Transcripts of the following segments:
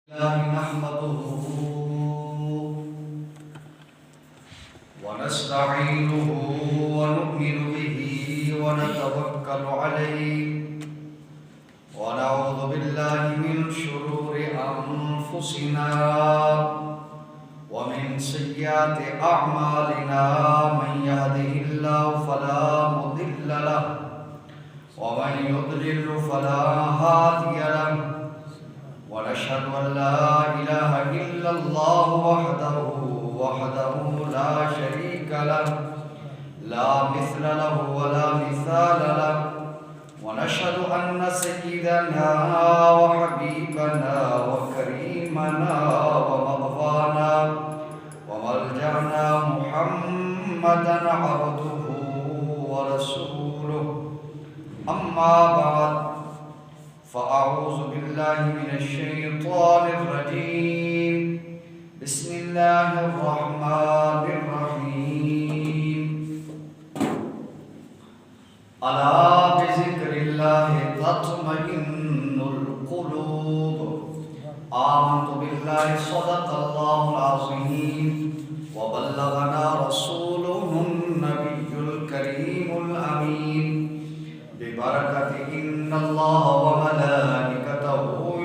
نحمده ونستعينه ونؤمن به ونتوكل عليه ونعوذ بالله من شرور أنفسنا ومن سيئات أعمالنا من يهده الله فلا مضل له ومن يضلل فلا هادي له ونشهد أن لا إله إلا الله وحده لا شريك له لا مثل له ولا مثال له ونشهد أن سيدنا وحبيبنا وكريمنا ومغفانا وملجأنا محمدا عبده ورسوله أما بعد فأعوذ بالله من الشيطان الرجيم بسم الله الرحمن الرحيم ألا بذكر الله تطمئن القلوب آمنت بالله صدق الله العظيم وبلغنا رسوله النبي الكريم الأمين ببركة إن الله وملائكته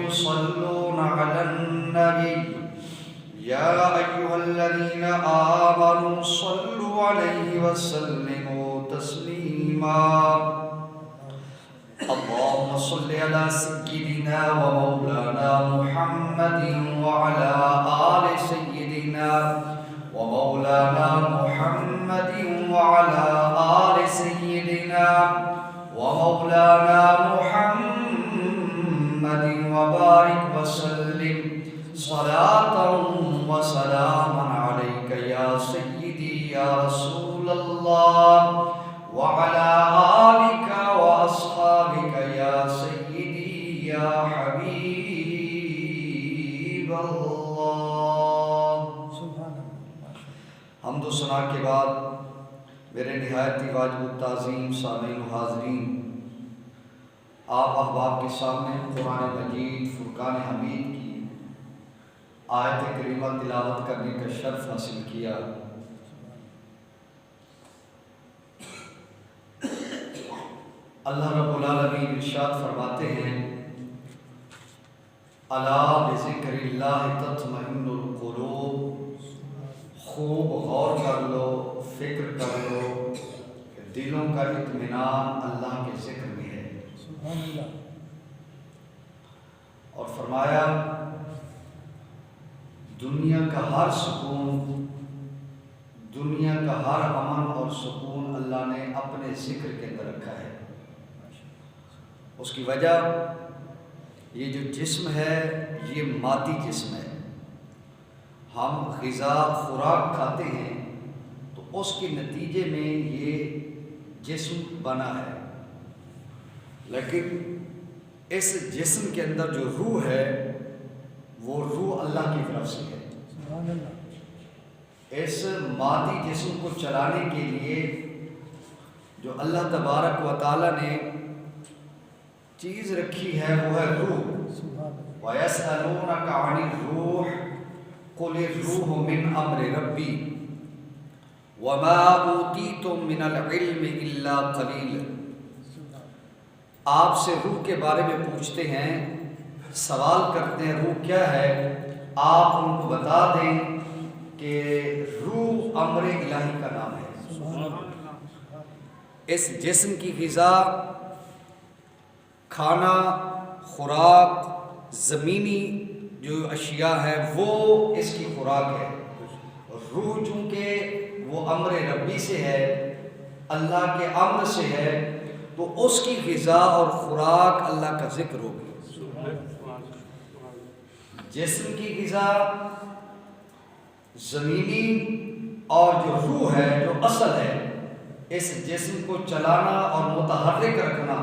يصلون على النبي يا أيها الذين آمنوا صلوا عليه وسلموا تسليما اللهم صل على سيدنا ومولانا محمد وعلى آل سيدنا ومولانا محمد وعلى آل سيدنا ومولانا محمد وبارك وسلم صلاة وسلاما عليك يا سيدي يا رسول الله وعلى آلك وأصحابك يا سيدي يا حبيب الله حمد و ثنا کے بعد میرے نہایت ہی واجب التعظیم سامعین و حاضرین، آپ احباب کے سامنے قرآن مجید فرقان حمید کی آیت کریمہ تلاوت کرنے کا شرف حاصل کیا۔ اللہ رب العالمین ارشاد فرماتے ہیں الا بذکر اللہ تطمئن القلوب، خوب غور کر لو، فکر کر لو کہ دلوں کا اطمینان اللہ کے ذکر میں ہے۔ اور فرمایا دنیا کا ہر سکون، دنیا کا ہر امن اور سکون اللہ نے اپنے ذکر کے اندر رکھا ہے۔ اس کی وجہ یہ جو جسم ہے یہ مادی جسم ہے، ہم غذا خوراک کھاتے ہیں تو اس کے نتیجے میں یہ جسم بنا ہے، لیکن اس جسم کے اندر جو روح ہے وہ روح اللہ کی طرف سے ہے۔ اس مادی جسم کو چلانے کے لیے جو اللہ تبارک و تعالی نے چیز رکھی ہے وہ ہے روح۔ وَيَسْأَلُونَكَ عَنِ الرُّوحِ قُلِ الرُّوحُ مِنْ أَمْرِ رَبِّي وَمَا أُوتِيتُم مِّنَ الْعِلْمِ إِلَّا قَلِيلًا۔ آپ سے روح کے بارے میں پوچھتے ہیں، سوال کرتے ہیں روح کیا ہے، آپ ان کو بتا دیں کہ روح امر الہی کا نام ہے۔ اس جسم کی غذا، کھانا، خوراک، زمینی جو اشیاء ہے وہ اس کی خوراک ہے۔ روح چونکہ وہ امر ربی سے ہے، اللہ کے امر سے ہے، تو اس کی غذا اور خوراک اللہ کا ذکر ہوگی۔ جسم کی غذا زمینی اور جو روح ہے جو اصل ہے، اس جسم کو چلانا اور متحرک رکھنا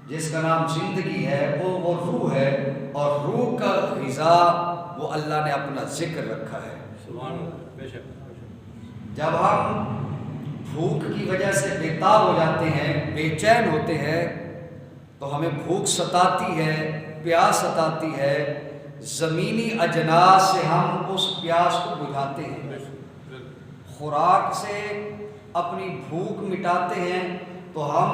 جس کا نام زندگی ہے وہ روح ہے، اور روح کا غذا وہ اللہ نے اپنا ذکر رکھا ہے۔ جب ہم بھوک کی وجہ سے بےتاب ہو جاتے ہیں، بے چین ہوتے ہیں، تو ہمیں بھوک ستاتی ہے، پیاس ستاتی ہے، زمینی اجناس سے ہم اس پیاس کو بجھاتے ہیں، خوراک سے اپنی بھوک مٹاتے ہیں تو ہم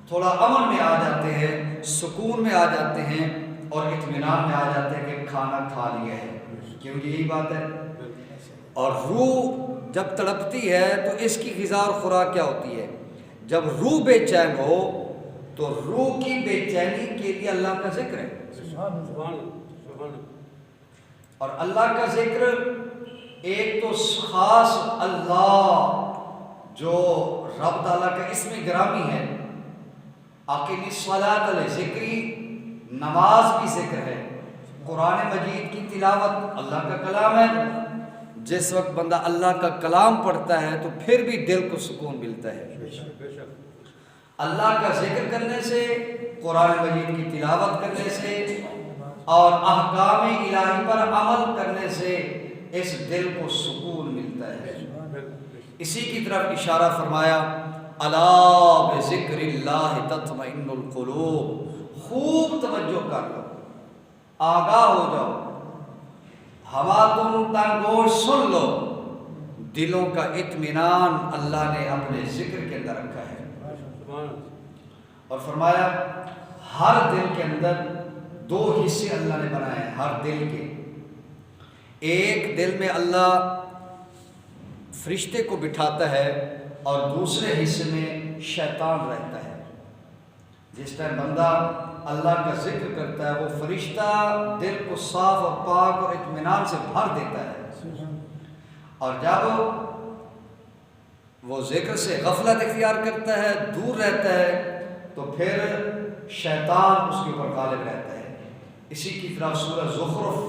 تھوڑا امن میں آ جاتے ہیں، سکون میں آ جاتے ہیں اور اطمینان میں آ جاتے ہیں کہ کھانا کھا لیا ہے، کیونکہ یہی بات ہے۔ اور روح جب تڑپتی ہے تو اس کی غذا اور خوراک کیا ہوتی ہے؟ جب روح بے چین ہو تو روح کی بے چینی کے لیے اللہ کا ذکر ہے، اور اللہ کا ذکر ایک تو خاص اللہ جو رب تعالیٰ کا اسم گرامی ہے، اقیم الصلاۃ لذکری، نماز بھی ذکر ہے، قرآن مجید کی تلاوت اللہ کا کلام ہے۔ جس وقت بندہ اللہ کا کلام پڑھتا ہے تو پھر بھی دل کو سکون ملتا ہے۔ اللہ کا ذکر کرنے سے، قرآن مجید کی تلاوت کرنے سے اور احکام الہی پر عمل کرنے سے اس دل کو سکون ملتا ہے۔ اسی کی طرف اشارہ فرمایا، الا بذکر اللہ تطمئن القلوب، خوب توجہ کر لو، آگاہ ہو جاؤ، ہوا تم تنگوش سن لو، دلوں کا اطمینان اللہ نے اپنے ذکر کے اندر رکھا ہے۔ اور فرمایا ہر دل کے اندر دو حصے اللہ نے بنائے ہیں، ہر دل کے۔ ایک دل میں اللہ فرشتے کو بٹھاتا ہے اور دوسرے حصے میں شیطان رہتا ہے۔ جس ٹائم بندہ اللہ کا ذکر کرتا ہے وہ فرشتہ دل کو صاف اور پاک اور اطمینان سے بھر دیتا ہے، اور جب وہ ذکر سے غفلت اختیار کرتا ہے، دور رہتا ہے، تو پھر شیطان اس کے اوپر غالب رہتا ہے۔ اسی کی طرح سورہ زخرف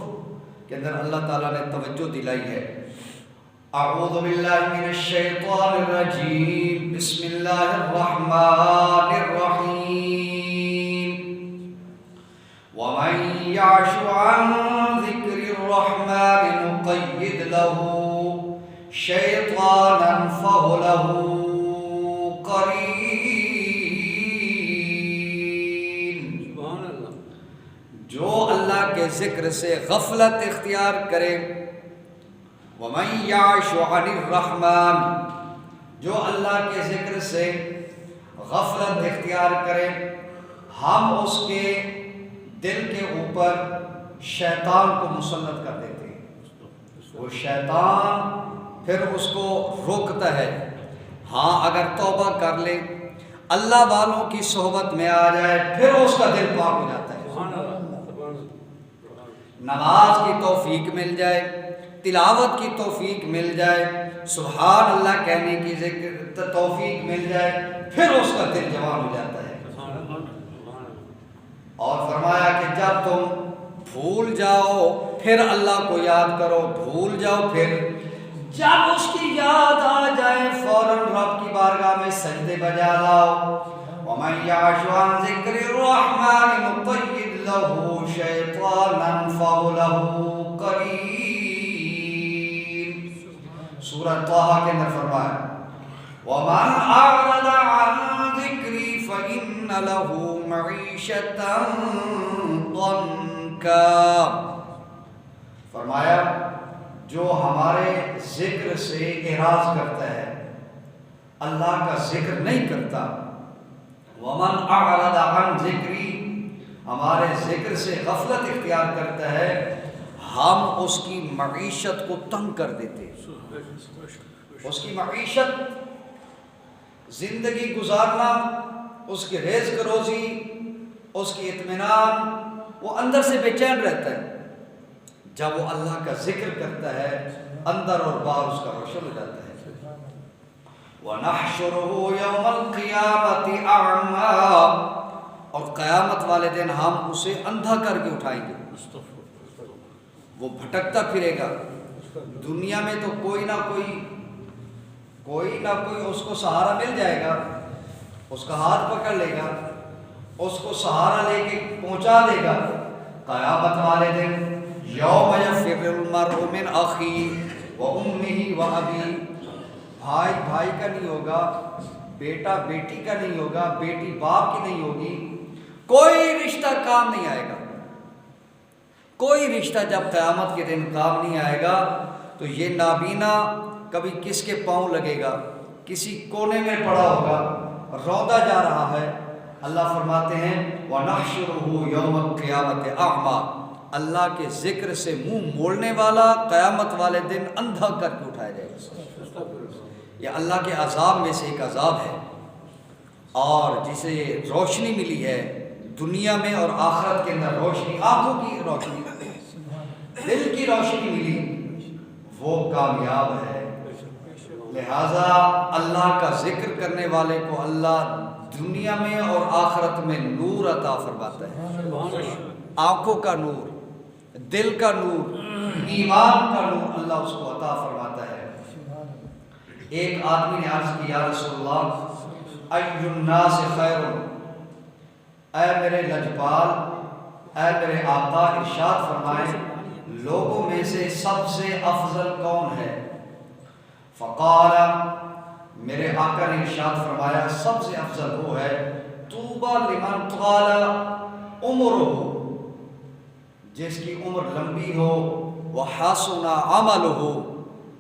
کے اندر اللہ تعالیٰ نے توجہ دلائی ہے، اعوذ باللہ من الشیطان الرجیم، بسم اللہ الرحمن الرحیم، ومن یعش عن ذکر الرحمن نقید له شیطانا فهو له قرین۔ جو اللہ کے ذکر سے غفلت اختیار کرے، وَمَن يَعْشُ عَنِ الرَّحْمَنِ، جو اللہ کے ذکر سے غفلت اختیار کرے، ہم اس کے دل کے اوپر شیطان کو مسلط کر دیتے ہیں، وہ شیطان پھر اس کو روکتا ہے۔ ہاں اگر توبہ کر لے، اللہ والوں کی صحبت میں آ جائے، پھر اس کا دل پاک ہو جاتا ہے۔ نماز کی توفیق مل جائے، تلاوت کی توفیق مل جائے، سبحان اللہ کہنے کی ذکر توفیق مل جائے، پھر اس کا دل جوان ہو جاتا ہے۔ اور فرمایا کہ جب تم بھول جاؤ پھر اللہ کو یاد کرو، بھول جاؤ پھر جب اس کی یاد آ جائے فوراً رب کی بارگاہ میں سجدے بجا لاؤ۔ وَمَن يَعْشُ عَن ذِكْرِ الرَّحْمَنِ نُقَيِّضْ لَهُ شَيْطَانًا فَهُوَ لَهُ قَرِينٌ۔ سورہ طٰہٰ کے اندر فرمایا، وَمَنْ أَعْرَضَ عَن ذِكْرِي فَإِنَّ لَهُ مَعِيشَةً ضَنكًا۔ فرمایا جو ہمارے ذکر سے اعراض کرتا ہے، اللہ کا ذکر نہیں کرتا، وَمَنْ أَعْرَضَ عَنْ ذِكْرِي، ہمارے ذکر سے غفلت اختیار کرتا ہے، ہم اس کی معیشت کو تنگ کر دیتے ہیں۔ اس کی معیشت، زندگی گزارنا، اس کی رزق روزی، اس کی اطمینان، وہ اندر سے بے چین رہتا ہے۔ جب وہ اللہ کا ذکر کرتا ہے، اندر اور باہر اس کا روشن ہو جاتا ہے۔ وَنَحْشُرُهُ يَوْمَ الْقِيَامَةِ أَعْمَى، اور قیامت والے دن ہم اسے اندھا کر کے اٹھائیں گے، وہ بھٹکتا پھرے گا۔ دنیا میں تو کوئی نہ کوئی اس کو سہارا مل جائے گا، اس کا ہاتھ پکڑ لے گا، اس کو سہارا لے کے پہنچا دے گا۔ قیامت والے دن یوم یفر المرء من اخیہ وامہ وابیہ، بھائی بھائی کا نہیں ہوگا، بیٹا بیٹی کا نہیں ہوگا، بیٹی باپ کی نہیں ہوگی، کوئی رشتہ کام نہیں آئے گا۔ کوئی رشتہ جب قیامت کے دن کام نہیں آئے گا تو یہ نابینا کبھی کس کے پاؤں لگے گا، کسی کونے میں پڑا ہوگا، روندا جا رہا ہے۔ اللہ فرماتے ہیں وَنَحْشُرُهُ يَوْمَ الْقِيَامَةِ أَعْمَى، اللہ کے ذکر سے منہ موڑنے والا قیامت والے دن اندھا کر کے اٹھایا جائے گا۔ یہ اللہ کے عذاب میں سے ایک عذاب ہے، اور جسے روشنی ملی ہے دنیا میں اور آخرت کے اندر، روشنی، آنکھوں کی روشنی، دل کی روشنی ملی، وہ کامیاب ہے۔ لہذا اللہ کا ذکر کرنے والے کو اللہ دنیا میں اور آخرت میں نور عطا فرماتا ہے، آنکھوں کا نور، دل کا نور، ایمان کا نور اللہ اس کو عطا فرماتا ہے۔ ایک آدمی نے عرض کی یا رسول اللہ ای الناس خیر، اے میرے لجپال، اے میرے آقا ارشاد فرمائے لوگوں میں سے سب سے افضل کون ہے؟ فقال، میرے آقا نے ارشاد فرمایا سب سے افضل وہ ہے طوبی لمن طال عمرہ، جس کی عمر لمبی ہو، وحسن عملہ،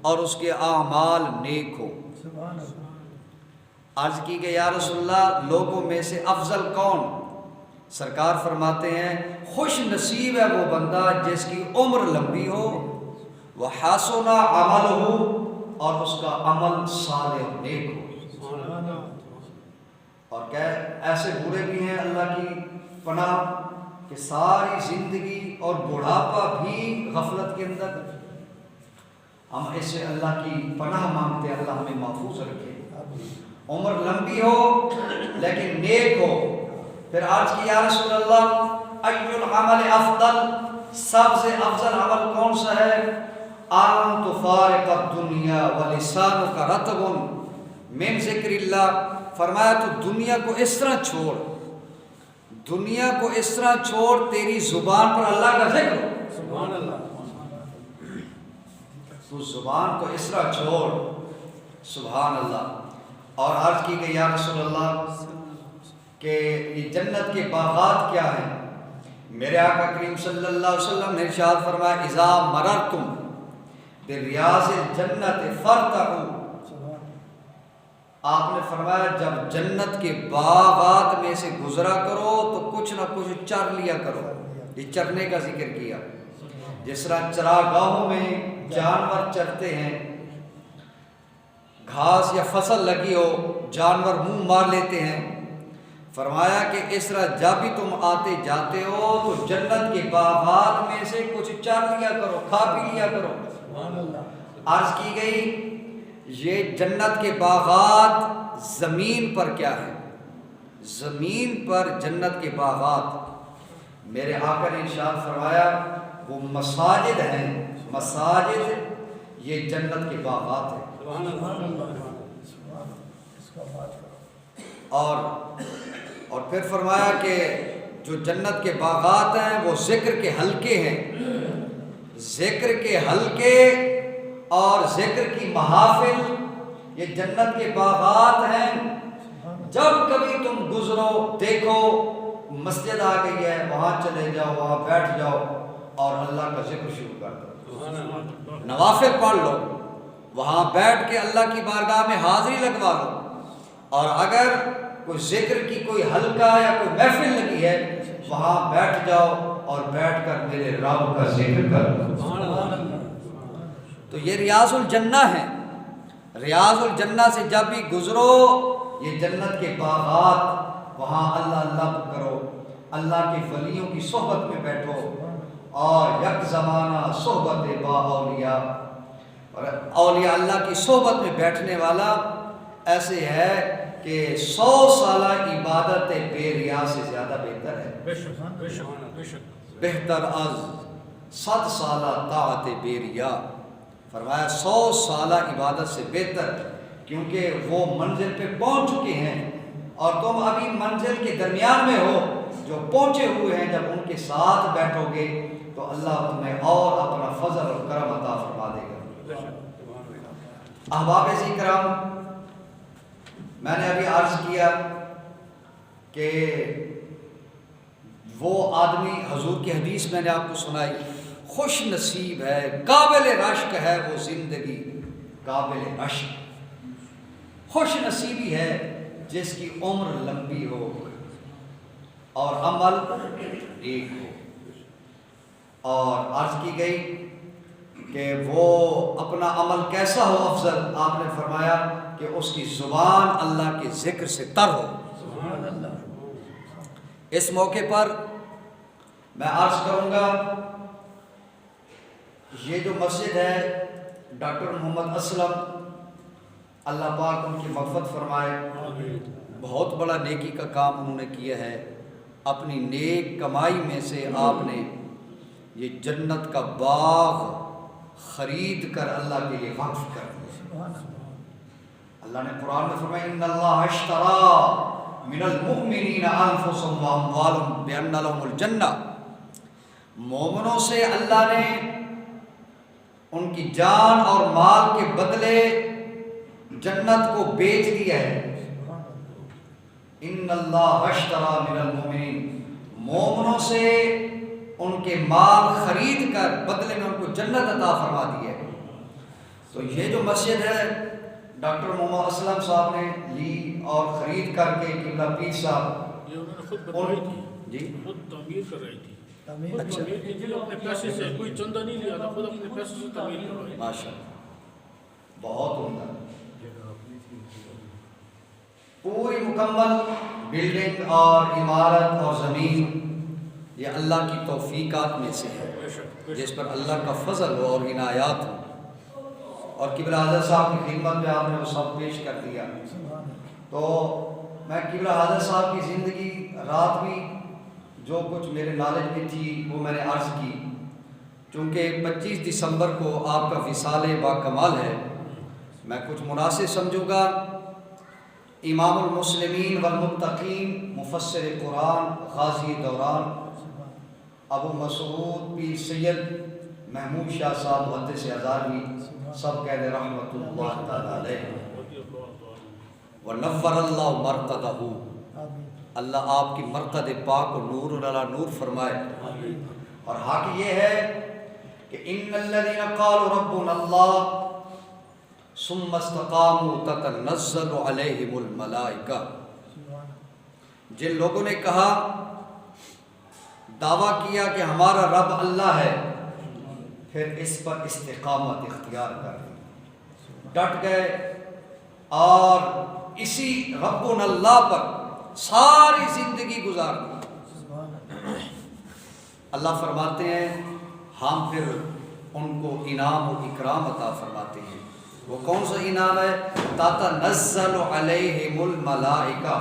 اور اس کے اعمال نیک ہو۔ عرض کی کہ یا رسول اللہ لوگوں میں سے افضل کون؟ سرکار فرماتے ہیں خوش نصیب ہے وہ بندہ جس کی عمر لمبی ہو، وحسن عملہ، اور اس کا عمل صالح نیک ہو۔ اور کیا ایسے برے بھی ہیں اللہ کی پناہ کہ ساری زندگی اور بڑھاپا بھی غفلت کے اندر، ہم اس سے اللہ کی پناہ مانگتے ہیں، اللہ ہمیں محفوظ رکھے۔ عمر لمبی ہو لیکن نیک ہو۔ پھر عرض کی یا رسول اللہ ای العمل افضل، سب سے افضل عمل کون سا ہے؟ ان تفارق الدنیا ولسانک رطب من ذکر اللہ، فرمایا تو دنیا کو اس طرح چھوڑ، دنیا کو اس طرح چھوڑ تیری زبان پر اللہ کا ذکر ہو۔ سبحان اللہ، تو زبان کو اس طرح چھوڑ، سبحان اللہ۔ اور عرض کی کہ یا رسول اللہ کہ یہ جنت کے باغات کیا ہیں؟ میرے آقا کریم صلی اللہ علیہ وسلم نے ارشاد فرمایا اذا مررتم بریاض الجنت فارتعوا، آپ نے فرمایا جب جنت کے باغات میں سے گزرا کرو تو کچھ نہ کچھ چر لیا کرو۔ یہ چرنے کا ذکر کیا، جس طرح چراگاہوں میں جانور چرتے ہیں، گھاس یا فصل لگی ہو جانور منہ مار لیتے ہیں، فرمایا کہ اس طرح جب بھی تم آتے جاتے ہو تو جنت کے باغات میں سے کچھ چر لیا کرو، کھا پی لیا کرو۔ عرض کی گئی یہ جنت کے باغات زمین پر کیا ہے؟ زمین پر جنت کے باغات، میرے آقا نے ارشاد فرمایا وہ مساجد ہیں، مساجد یہ جنت کے باغات ہیں۔ اور پھر فرمایا کہ جو جنت کے باغات ہیں وہ ذکر کے حلقے ہیں، ذکر کے حلقے اور ذکر کی محافل یہ جنت کے باغات ہیں۔ جب کبھی تم گزرو دیکھو مسجد آ گئی ہے، وہاں چلے جاؤ، وہاں بیٹھ جاؤ اور اللہ کا ذکر شروع کر دو، نوافل پڑھ لو، وہاں بیٹھ کے اللہ کی بارگاہ میں حاضری لگوا لو۔ اور اگر کوئی ذکر کی کوئی حلقہ یا کوئی محفل لگی ہے وہاں بیٹھ جاؤ اور بیٹھ کر میرے رب کا ذکر کرو۔ تو یہ ریاض الجنہ ہے، ریاض الجنہ سے جب بھی گزرو یہ جنت کے باغات، وہاں اللہ اللہ کرو، اللہ کے ولیوں کی صحبت میں بیٹھو، اور یک زمانہ صحبت با اولیاء، اور اولیاء اللہ کی صحبت میں بیٹھنے والا ایسے ہے کہ 100 سالہ عبادت بے ریا سے زیادہ بہتر ہے، بہتر از 100 سالہ طاعت بے ریا۔ فرمایا 100 سالہ عبادت سے بہتر، کیونکہ وہ منزل پہ پہنچ چکے ہیں اور تم ابھی منزل کے درمیان میں ہو۔ جو پہنچے ہوئے ہیں جب ان کے ساتھ بیٹھو گے تو اللہ تمہیں اور اپنا فضل اور کرم عطا فرما دے گا۔ احباب کرام، میں نے ابھی عرض کیا کہ وہ آدمی، حضور کی حدیث میں نے آپ کو سنائی، خوش نصیب ہے، قابل رشک ہے وہ زندگی، قابل رشک، خوش نصیبی ہے جس کی عمر لمبی ہو اور عمل ایک ہو۔ اور عرض کی گئی کہ وہ اپنا عمل کیسا ہو افضل، آپ نے فرمایا کہ اس کی زبان اللہ کے ذکر سے تر ہو۔ اس موقع پر میں عرض کروں گا، یہ جو مسجد ہے ڈاکٹر محمد اسلم، اللہ پاک ان کی مغفرت فرمائے، بہت بڑا نیکی کا کام انہوں نے کیا ہے۔ اپنی نیک کمائی میں سے آپ نے یہ جنت کا باغ خرید کر اللہ کے لیے وقف کر دیا۔ اللہ نے قرآن میں فرمایا ان اللہ اشتری من المؤمنین انفسهم واموالهم بان لهم الجنہ، مومنوں سے اللہ نے ان کی جان اور مال کے بدلے جنت کو بیچ دیا ہے۔ ان اللہ اشتری من المؤمنین، مومنوں سے ان کے مال خرید کر بدلے میں ان کو جنت عطا فرما دی ہے۔ تو یہ جو مسجد ہے ڈاکٹر محمد اسلم صاحب نے لی اور خرید کر کے قبلہ پیر صاحب یہ انہوں نے خود بنوائی تھی، جی خود تعمیر کر رہی تھی، اچھا، اپنے پیسے سے، کوئی چندہ نہیں لیا تھا، خود اپنے پیسے سے تعمیر کروائی۔ ماشاء اللہ، بہت عمدہ، پوری مکمل بلڈنگ اور عمارت اور زمین یہ اللہ کی توفیقات میں سے ہے، جس پر اللہ کا فضل ہو اور عنایات ہو۔ اور قبلہ حضرت صاحب کی خدمت میں آپ نے وہ سب پیش کر دیا۔ تو میں قبلہ حضرت صاحب کی زندگی رات بھی جو کچھ میرے نالج میں تھی وہ میں نے عرض کی، چونکہ 25 دسمبر کو آپ کا وصال باکمال ہے، میں کچھ مناسب سمجھوں گا۔ امام المسلمین والمتقین، مفسر قرآن، غازی دوران، ابو مسعود پیر سید محمود شاہ صاحب محدث ہزاروی، سب کہہ دے رحمۃ اللہ تعالی علیہ ونور اللہ مرقدہ، اللہ آپ کی مرقد پاک کو نور علی نور فرمائے۔ اور حق یہ ہے کہ ان الذین قالوا ربنا اللہ ثم استقاموا تتنزل علیہم الملائکہ، جن لوگوں نے کہا، دعویٰ کیا کہ ہمارا رب اللہ ہے، پھر اس پر استقامت اختیار کر لی، ڈٹ گئے اور اسی ربنا اللہ پر ساری زندگی گزار دی۔ اللہ فرماتے ہیں ہم پھر ان کو انعام و اکرام عطا فرماتے ہیں۔ وہ کون سا انعام ہے؟ تتنزل علیہم الملائکہ،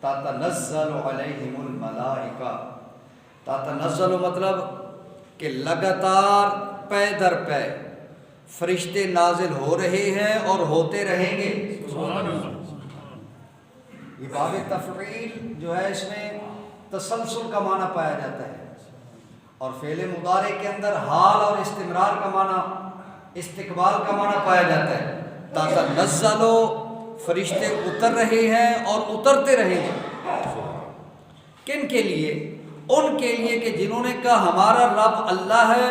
تتنزل علیہم الملائکہ، تتنزل مطلب کہ لگاتار پے در پے فرشتے نازل ہو رہے ہیں اور ہوتے رہیں گے۔ یہ باب تفعیل جو ہے اس میں تسلسل کا معنی پایا جاتا ہے، اور فعل مضارع کے اندر حال اور استمرار کا معنی، استقبال کا معنی پایا جاتا ہے۔ تتنزل، فرشتے اتر رہے ہیں اور اترتے رہیں گے۔ کن کے لیے؟ ان کے لیے کہ جنہوں نے کہا ہمارا رب اللہ ہے،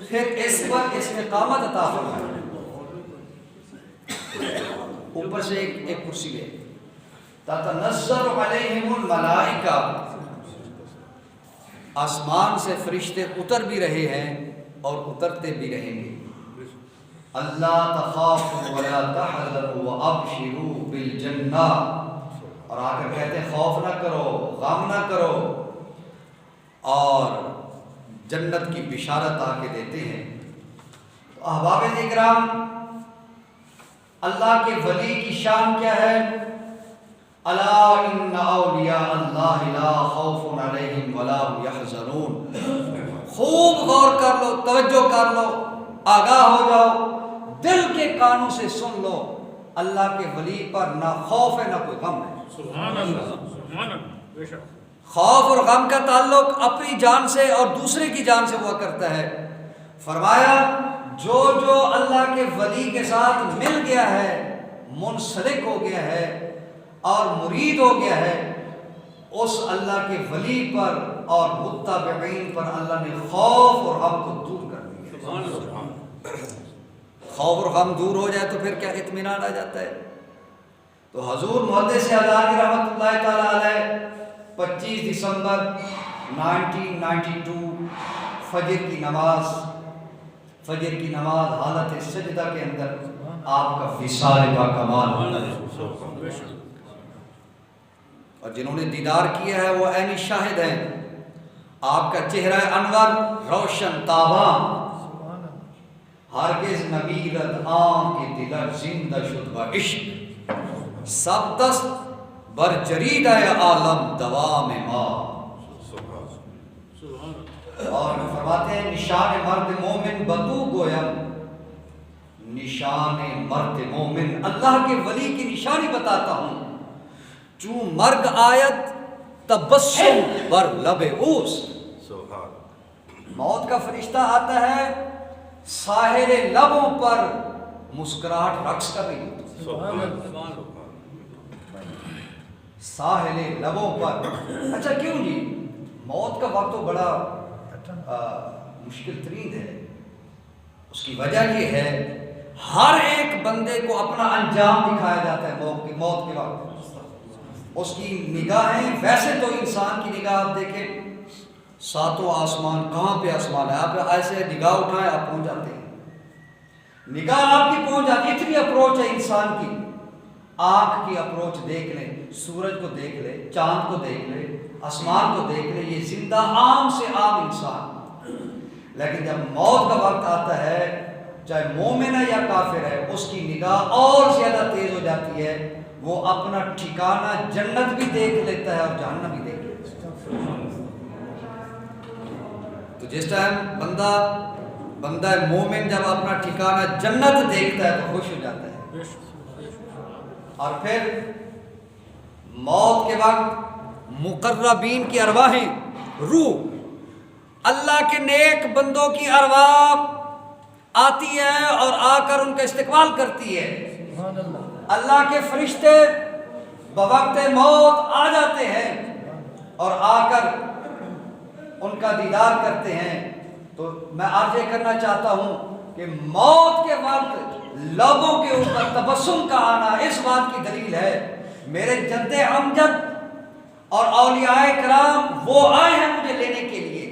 پھر اس پر استقامت عطا فرمائے۔ اوپر سے ایک کرسی لے، تتنزل علیہم الملائکہ، آسمان سے فرشتے اتر بھی رہے ہیں اور اترتے بھی رہیں گے۔ اللہ تخافوا ولا تحزنوا وابشروا بالجنہ، اور آ کر کہتے ہیں خوف نہ کرو، غم نہ کرو، اور جنت کی بشارت آ کے دیتے ہیں۔ تو احباب اکرام، اللہ کے ولی کی شان کیا ہے؟ الا ان اولیاء اللہ لا خوف علیہم ولا هم یحزنون۔ خوب غور کر لو، توجہ کر لو، آگاہ ہو جاؤ، دل کے کانوں سے سن لو، اللہ کے ولی پر نہ خوف ہے نہ کوئی غم ہے۔ سبحان اللہ، سبحان اللہ، بے شک۔ خوف اور غم کا تعلق اپنی جان سے اور دوسرے کی جان سے ہوا کرتا ہے۔ فرمایا جو جو اللہ کے ولی کے ساتھ مل گیا ہے، منسلک ہو گیا ہے اور مرید ہو گیا ہے، اس اللہ کے ولی پر اور متبعین پر اللہ نے خوف اور غم کو دور کر دیا. خوف اور غم دور ہو جائے تو پھر کیا اطمینان آ جاتا ہے. تو حضور محدث ہزاروی رحمۃ اللہ تعالی علیہ 25 دسمبر 1992 فجر کی نماز حالت سجدہ کے اندر آپ کا وصال با کمال ہوتا ہے. اور جنہوں نے دیدار کیا ہے وہ عینی شاہد ہیں. آپ کا چہرہ انور روشن تاباں، ہرگز نبیرت عام کے دلر زندہ شد با عشق، سب دست بر جرید عالم دوام ما. اور فرماتے ہیں نشان مرد مومن بدو گویم، نشان مرد مومن اللہ کے ولی کی نشانی بتاتا ہوں. چون مرگ آیت تبسم بر لب اوس، موت کا فرشتہ آتا ہے ساحل لبوں پر مسکراہٹ رقص کر رہی ہوتی، ساحل لبوں پر. اچھا کیوں جی؟ موت کا وقت تو بڑا مشکل ترین ہے. اس کی وجہ یہ ہے ہر ایک بندے کو اپنا انجام دکھایا جاتا ہے موت کے وقت. اس کی نگاہیں، ویسے تو انسان کی نگاہ آپ دیکھیں ساتوں آسمان، کہاں پہ آسمان ہے، آپ ایسے نگاہ اٹھائیں آپ پہنچ جاتے ہیں، نگاہ آپ کی پہنچ جاتی ہے. اتنی اپروچ ہے انسان کی. آنکھ کی اپروچ دیکھ لیں، سورج کو دیکھ لیں، چاند کو دیکھ لیں، آسمان کو دیکھ لیں، یہ زندہ عام سے عام انسان. لیکن جب موت کا وقت آتا ہے، چاہے مومن ہے یا کافر ہے، اس کی نگاہ اور زیادہ تیز ہو جاتی ہے. وہ اپنا ٹھکانہ جنت بھی دیکھ لیتا ہے اور جہنم بھی دیکھ لیتا ہے. تو جس ٹائم بندہ مومن جب اپنا ٹھکانہ جنت دیکھتا ہے تو خوش ہو جاتا ہے. اور پھر موت کے وقت مقربین کی ارواحیں، روح اللہ کے نیک بندوں کی ارواح آتی ہے اور آ کر ان کا استقبال کرتی ہے. اللہ کے فرشتے بوقت موت آ جاتے ہیں اور آ کر ان کا دیدار کرتے ہیں. تو میں عرض یہ کرنا چاہتا ہوں کہ موت کے وقت لوگوں کے اوپر تبسم کا آنا اس بات کی دلیل ہے میرے جد امجد اور اولیاء کرام وہ آئے ہیں مجھے لینے کے لیے،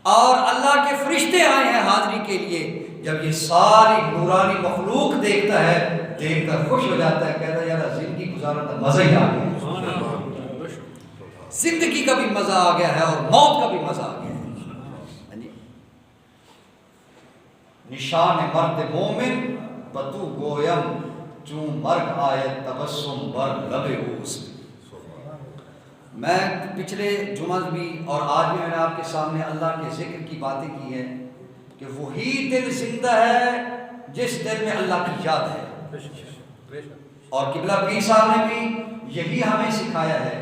اور اللہ کے فرشتے آئے ہیں حاضری کے لیے. جب یہ ساری نورانی مخلوق دیکھتا ہے، دیکھ کر خوش ہو جاتا ہے، کہتا ہے یار زندگی گزارنے کا مزہ ہی آ گیا، زندگی کا بھی مزہ آ گیا ہے اور موت کا بھی مزہ آ گیا ہے. نشان مرد مومن بدو گویم، چون مرگ آیت تبسم بر لب اوس. میں پچھلے جمعہ بھی اور آج بھی میں نے آپ کے سامنے اللہ کے ذکر کی باتیں کی ہیں کہ وہی دل زندہ ہے جس دل میں اللہ کی یاد ہے. اور قبلہ پیر صاحب نے بھی یہی ہمیں سکھایا ہے.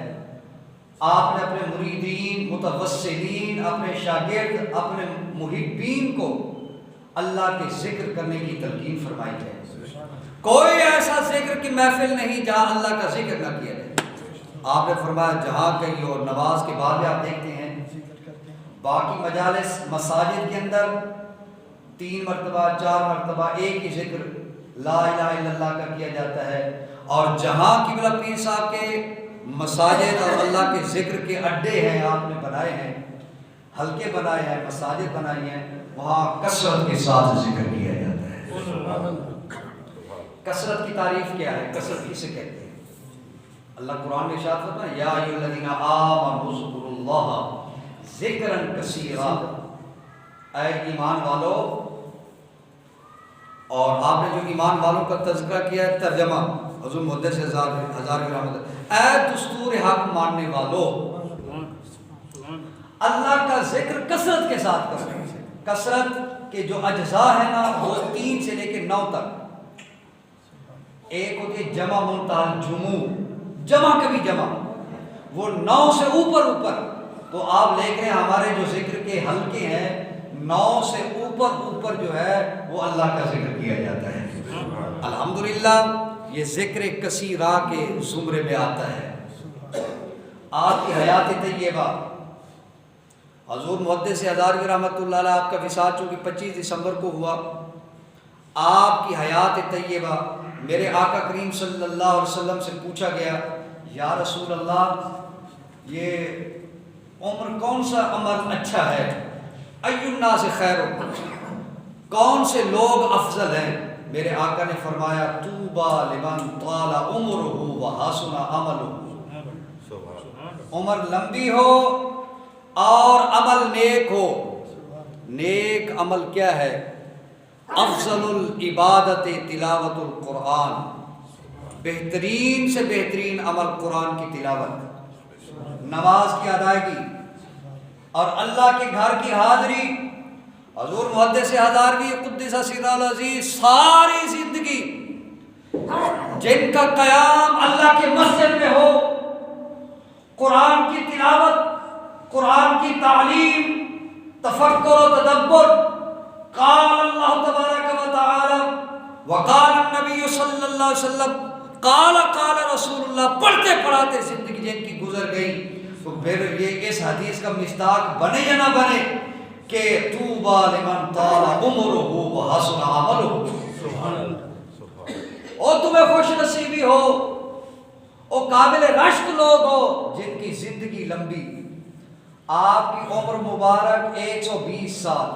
آپ نے اپنے مریدین، متوسلین، اپنے شاگرد، اپنے محبین کو اللہ کے ذکر کرنے کی تلقین فرمائی ہے. کوئی ایسا ذکر کی محفل نہیں جہاں اللہ کا ذکر نہ کیا جائے. آپ نے فرمایا جہاں کہیں، اور نماز کے بعد بھی آپ دیکھتے ہیں باقی مجالس مساجد کے اندر 3 مرتبہ 4 مرتبہ ایک ہی ذکر لا الہ الا اللہ کا کیا جاتا ہے. اور جہاں قبلہ پیر صاحب کے مساجد اور اللہ کے ذکر کے اڈے ہیں، آپ نے بنائے ہیں، حلقے بنائے ہیں، مساجد بنائی ہیں، وہاں کثرت کے ساتھ ذکر کیا جاتا ہے. کثرت کی تعریف کیا ہے؟ کثرت کسے کہتے ہیں؟ اللہ قرآن میں ارشاد فرماتا ہے یا ایھا الذین آمنوا اذکروا اللہ ذکرا کثیرا. اے ایمان والو، اور آپ نے جو ایمان والوں کا تذکرہ کیا ہے، ترجمہ حضور محدث ہزاروی رحمۃ اللہ، اے دستور حق ماننے والو، اللہ کا ذکر کثرت کے ساتھ کرو. کثرت کے جو اجزاء ہیں نا وہ 3 سے لے کے 9 تک. ایک ہوتی ہے جمع منتہا الجموع، جمع کبھی جمع، وہ 9 سے اوپر. تو آپ دیکھ رہے ہیں ہمارے جو ذکر کے حلقے ہیں 9 سے اوپر جو ہے وہ اللہ کا ذکر کیا جاتا ہے. الحمدللہ یہ ذکر کثیرہ کے زمرے میں آتا ہے. آپ کی حیات طیبہ، حضور محدث ہزاروی رحمۃ اللہ علیہ، آپ کا وصال چونکہ 25 دسمبر کو ہوا، آپ کی حیات طیبہ میرے آقا کریم صلی اللہ علیہ وسلم سے پوچھا گیا، یا رسول اللہ یہ عمر کون سا عمل اچھا ہے، ای الناس خیر، کون سے لوگ افضل ہیں؟ میرے آقا نے فرمایا طوبی لمن طال عمرہ وحسن عملہ، عمر لمبی ہو اور عمل نیک ہو۔ نیک عمل کیا ہے؟ افضل العبادت تلاوت القرآن، بہترین سے بہترین عمل قرآن کی تلاوت، نماز کی ادائیگی اور اللہ کے گھر کی حاضری۔ حضور محدث ہزاروی قدس سرہ العزیز ساری زندگی جن کا قیام اللہ کے مسجد میں ہو، قرآن کی تلاوت، قرآن کی تعلیم، تفکر و تدبر، قال اللہ تبارک و تعالی وقال النبی صلی اللہ علیہ وسلم قال رسول اللہ، پڑھتے پڑھاتے زندگی جن کی گزر گئی، تو پھر یہ اس حدیث کا مصداق بنے یا نہ بنے کہ طوبی لمن طال عمرہ وحسن عملہ، اور تمہیں خوش نصیبی ہو، اور قابل رشک لوگ ہو جن کی زندگی لمبی۔ آپ کی عمر مبارک 120 سال،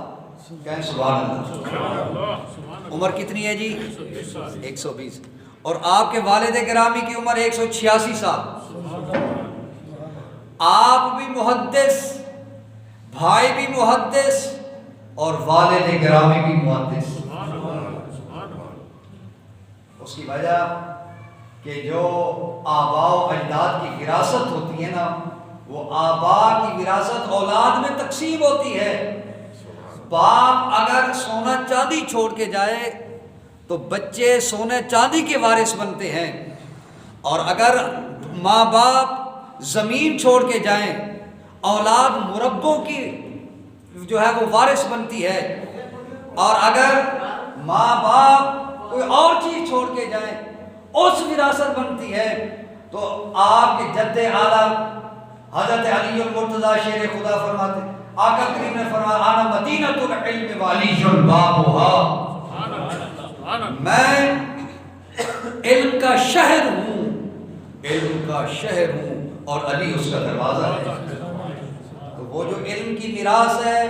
کہیں سبحان اللہ۔ عمر کتنی ہے جی؟ 120۔ اور آپ کے والد گرامی کی عمر 186 سال۔ آپ بھی محدث، بھائی بھی محدث، اور والد گرامی بھی محدث۔ اس کی وجہ کہ جو آباء و اجداد کی وراثت ہوتی ہے نا، وہ آباء کی وراثت اولاد میں تقسیم ہوتی ہے۔ باپ اگر سونا چاندی چھوڑ کے جائے تو بچے سونے چاندی کے وارث بنتے ہیں، اور اگر ماں باپ زمین چھوڑ کے جائیں اولاد مربوں کی جو ہے وہ وارث بنتی ہے، اور اگر ماں باپ کوئی اور چیز چھوڑ کے جائیں اس وراثت بنتی ہے۔ تو آپ کے جد اعلیٰ حضرت علی المرتضیٰ شیر خدا فرماتے، آقا کریم نے فرمایا انا مدینۃ العلم وعلی بابھا، میں علم کا شہر ہوں، علم کا شہر ہوں، اور علی اس کا دروازہ ہے۔ تو وہ جو علم کی میراث ہے،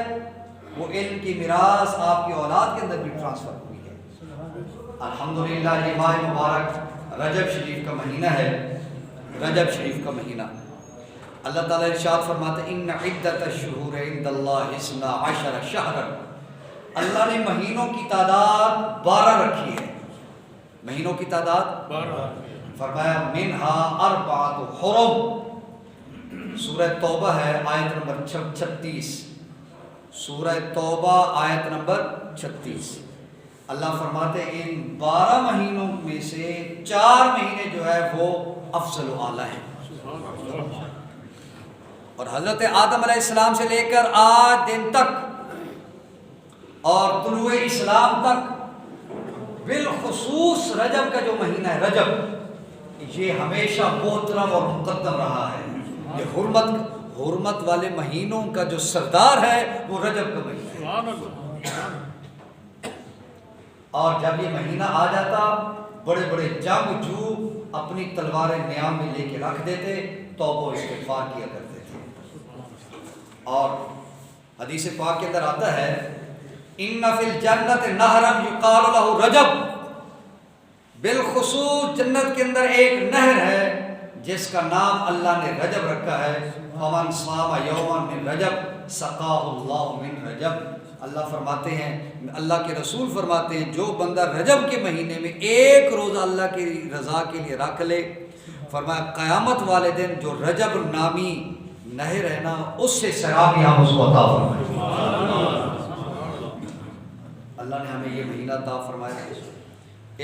وہ علم کی میراث آپ کی اولاد کے اندر بھی ٹرانسفر ہوئی ہے۔ الحمدللہ یہ ماہ مبارک رجب شریف کا مہینہ ہے، رجب شریف کا مہینہ۔ اللہ تعالیٰ ارشاد فرماتے ہیں ان عدت الشہور عند اللہ 12 شہرا، اللہ نے مہینوں کی تعداد 12 رکھی ہے، مہینوں کی تعداد 12، فرمایا منہا اربعۃ حرم، سورہ توبہ ہے آیت نمبر 36، سورہ توبہ آیت نمبر 36۔ اللہ فرماتے ہیں ان 12 مہینوں میں سے 4 مہینے جو ہے وہ افضل و اعلیٰ ہیں، اور حضرت آدم علیہ السلام سے لے کر آج دن تک اور طلوع اسلام تک، بالخصوص رجب کا جو مہینہ ہے رجب، یہ ہمیشہ محترم اور مقدم رہا ہے۔ یہ حرمت والے مہینوں کا جو سردار ہے وہ رجب کا مہینہ ہے، اور جب یہ مہینہ آ جاتا بڑے بڑے جنگجو اپنی تلواریں نیام میں لے کے رکھ دیتے، توبہ و استغفار کیا کرتے تھے۔ اور حدیث پاک کے اندر آتا ہے ان فی الجنت نہرا یقال لہ رجب، بالخصوص جنت کے اندر ایک نہر ہے جس کا نام اللہ نے رجب رکھا ہے، فمن صام یوما من رجب سقاہ اللہ من رجب۔ اللہ فرماتے ہیں، اللہ کے رسول فرماتے ہیں جو بندہ رجب کے مہینے میں ایک روزہ اللہ کی رضا کے لیے رکھ لے، فرمایا قیامت والے دن جو رجب نامی نہر ہے نا اس سے سراب یہاں اس کو عطا فرمائے۔ اللہ نے ہمیں یہ مہینہ عطا فرمایا۔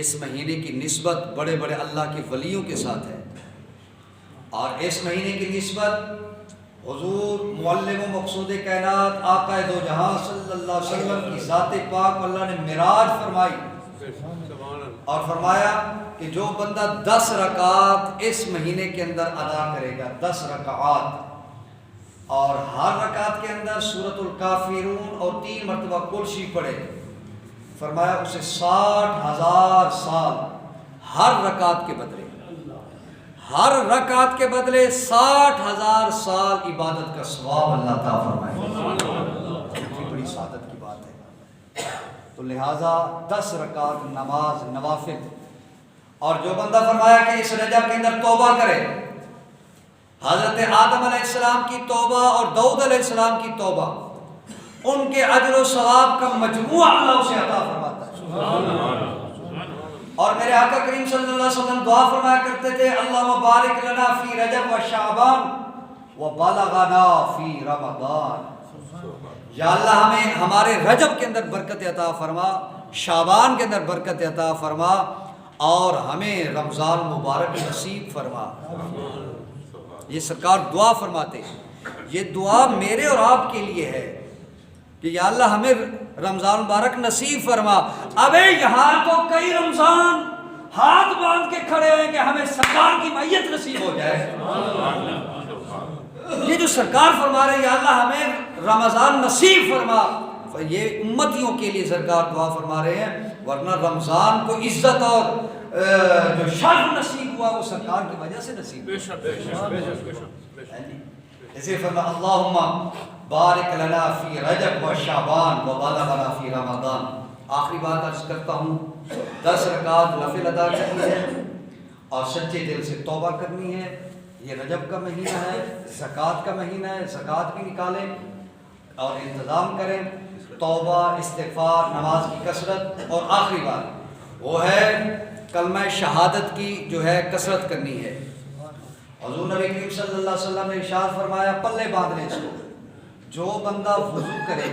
اس مہینے کی نسبت بڑے بڑے اللہ کے ولیوں کے ساتھ ہے، اور اس مہینے کی نسبت حضور معلم و مقصود کائنات آقا دو جہاں صلی اللہ علیہ وسلم کی ذات پاک اللہ نے معراج فرمائی، اور فرمایا کہ جو بندہ 10 رکعات اس مہینے کے اندر ادا کرے گا، 10 رکعات، اور ہر رکعت کے اندر سورۃ الکافرون اور 3 مرتبہ کلشی پڑھے، فرمایا اسے 60,000 سال ہر رکعت کے بدلے، ہر رکعت کے بدلے 60,000 سال عبادت کا ثواب اللہ تعالیٰ فرمائے۔ کتنی بڑی سعادت کی بات ہے۔ تو لہٰذا 10 رکعت نماز نوافل، اور جو بندہ فرمایا کہ اس رجب کے اندر توبہ کرے، حضرت آدم علیہ السلام کی توبہ اور داؤد علیہ السلام کی توبہ، ان کے اجر و ثواب کا مجموعہ اللہ اسے عطا فرماتا ہے۔ اور میرے آقا کریم صلی اللہ علیہ وسلم دعا فرمایا کرتے تھے، اللہم بارک لنا فی رجب و شعبان و بلغنا فی رمضان، یا اللہ ہمیں ہمارے رجب کے اندر برکت عطا فرما، شعبان کے اندر برکت عطا فرما، اور ہمیں رمضان مبارک نصیب فرما۔ یہ سرکار دعا فرماتے ہیں، یہ دعا میرے اور آپ کے لیے ہے کہ یا اللہ ہمیں رمضان مبارک نصیب فرما۔ ابے یہاں تو کئی رمضان ہاتھ باندھ کے کھڑے ہیں کہ ہمیں سرکار کی معیت نصیب ہو جائے۔ یہ جو سرکار فرما رہے ہیں یا اللہ ہمیں رمضان نصیب فرما، یہ امتیوں کے لیے سرکار دعا فرما رہے ہیں، ورنہ رمضان کو عزت اور جو شرف نصیب ہوا وہ سرکار کی وجہ سے نصیب ہوا۔ اسے فرما اللہم بارک لنا فی رجب و شعبان و بلغنا فی رمضان۔ آخری بات عرض کرتا ہوں، 10 رکعت نفل ادا کرنی ہے اور سچے دل سے توبہ کرنی ہے۔ یہ رجب کا مہینہ ہے، زکوٰۃ کا مہینہ ہے، زکوٰۃ بھی نکالیں اور انتظام کریں، توبہ، استغفار، نماز کی کثرت، اور آخری بات وہ ہے کلمہ شہادت کی جو ہے کثرت کرنی ہے۔ حضور نبی کریم صلی اللہ علیہ وسلم نے ارشاد فرمایا، پلے باندھ لیں اس کو، جو بندہ وضو کرے،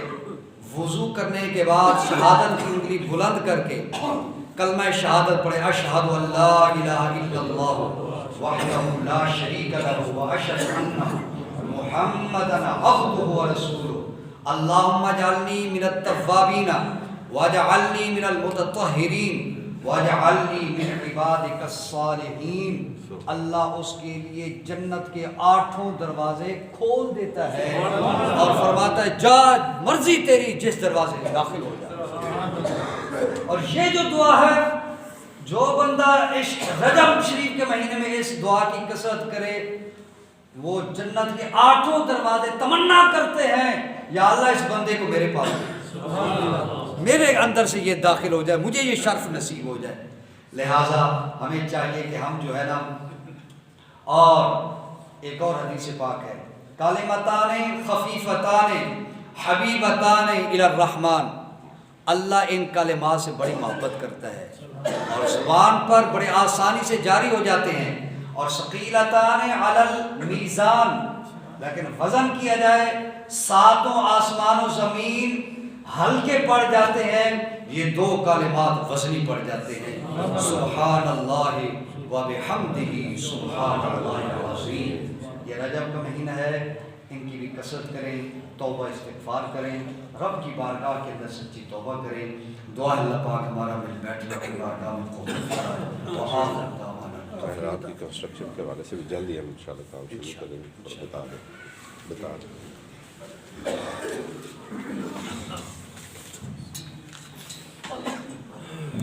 وضو کرنے کے بعد شہادت کی انگلی بلند کر کے کلمہ شہادت پڑھے، اشہد ان لا الہ الا اللہ وحدہ لا شریک لہ واشہد ان محمدا عبدہ ورسولہ، اللہم اجعلنی من التوابین واجعلنی من المتطہرین واجعلنی من عبادک الصالحین، اللہ اس کے لیے جنت کے 8 دروازے کھول دیتا ہے اور فرماتا ہے جا مرضی تیری جس دروازے میں داخل ہو جا۔ اور یہ جو دعا ہے، جو بندہ اس رجب شریف کے مہینے میں اس دعا کی کثرت کرے، وہ جنت کے 8 دروازے تمنا کرتے ہیں یا اللہ اس بندے کو میرے پاس میرے اندر سے یہ داخل ہو جائے، مجھے یہ شرف نصیب ہو جائے۔ لہٰذا ہمیں چاہیے کہ ہم جو ہے نا، اور ایک اور حدیث پاک ہے، کلمتان خفیفتان حبیبتان الی الرحمن، اللہ ان کلمات سے بڑی محبت کرتا ہے اور زبان پر بڑے آسانی سے جاری ہو جاتے ہیں، اور ثقیلتان علی المیزان، لیکن وزن کیا جائے 7 آسمان و زمین ہلکے پڑ جاتے ہیں، یہ 2 کلمات وزنی پڑ جاتے ہیں، سبحان اللہ و بحمدہ سبحان اللہ العظیم۔ یہ رجب کا مہینہ ہے، ان کی بھی کثرت کریں، توبہ استغفار کریں، رب کی بارگاہ کے اندر سچی توبہ کریں، دعا اللہ پاک ہمارا مل بیٹھ کر کی بارگاہ میں قبول فرمائے۔ وآخر دعوانا طاہرات کی کنسٹرکشن کے حوالے سے بھی جلدی ہم انشاءاللہ کام شروع کریں گے، بتا دیں